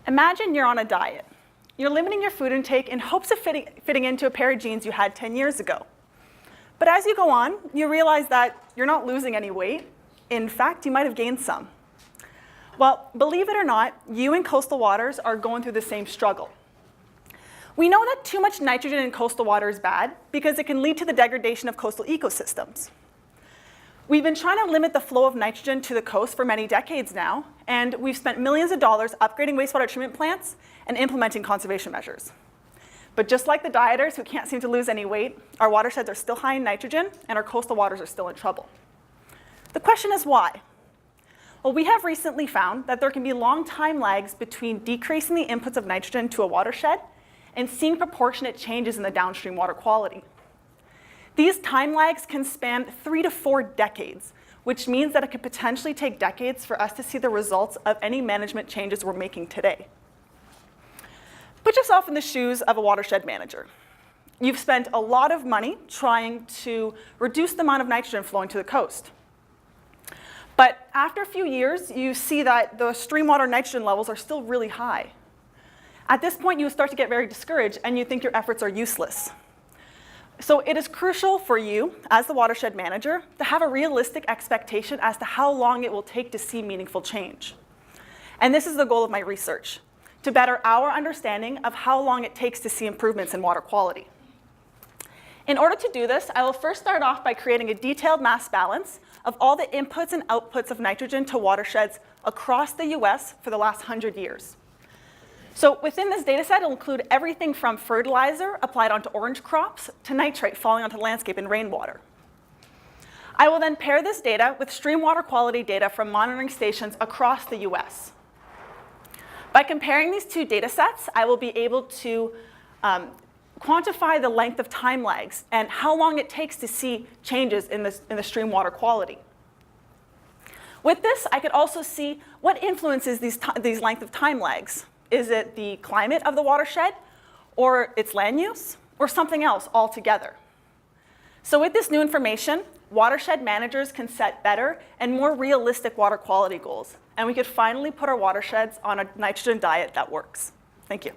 Imagine you're on a diet. You're limiting your food intake in hopes of fitting into a pair of jeans you had 10 years ago. But as you go on, you realize that you're not losing any weight. In fact, you might have gained some. Well, believe it or not, you and coastal waters are going through the same struggle. We know that too much nitrogen in coastal water is bad because it can lead to the degradation of coastal ecosystems. We've been trying to limit the flow of nitrogen to the coast for many decades now, and we've spent millions of dollars upgrading wastewater treatment plants and implementing conservation measures. But just like the dieters who can't seem to lose any weight, our watersheds are still high in nitrogen, and our coastal waters are still in trouble. The question is why? Well, we have recently found that there can be long time lags between decreasing the inputs of nitrogen to a watershed and seeing proportionate changes in the downstream water quality. These time lags can span 3 to 4 decades, which means that it could potentially take decades for us to see the results of any management changes we're making today. Put yourself in the shoes of a watershed manager. You've spent a lot of money trying to reduce the amount of nitrogen flowing to the coast. But after a few years, you see that the stream water nitrogen levels are still really high. At this point, you start to get very discouraged, and you think your efforts are useless. So it is crucial for you, as the watershed manager, to have a realistic expectation as to how long it will take to see meaningful change. And this is the goal of my research, to better our understanding of how long it takes to see improvements in water quality. In order to do this, I will first start off by creating a detailed mass balance of all the inputs and outputs of nitrogen to watersheds across the US for the last 100 years. So within this data set, it'll include everything from fertilizer applied onto orange crops to nitrate falling onto the landscape in rainwater. I will then pair this data with stream water quality data from monitoring stations across the US. By comparing these two data sets, I will be able to quantify the length of time lags and how long it takes to see changes in the stream water quality. With this, I could also see what influences these length of time lags. Is it the climate of the watershed, or its land use, or something else altogether? So with this new information, watershed managers can set better and more realistic water quality goals, and we could finally put our watersheds on a nitrogen diet that works. Thank you.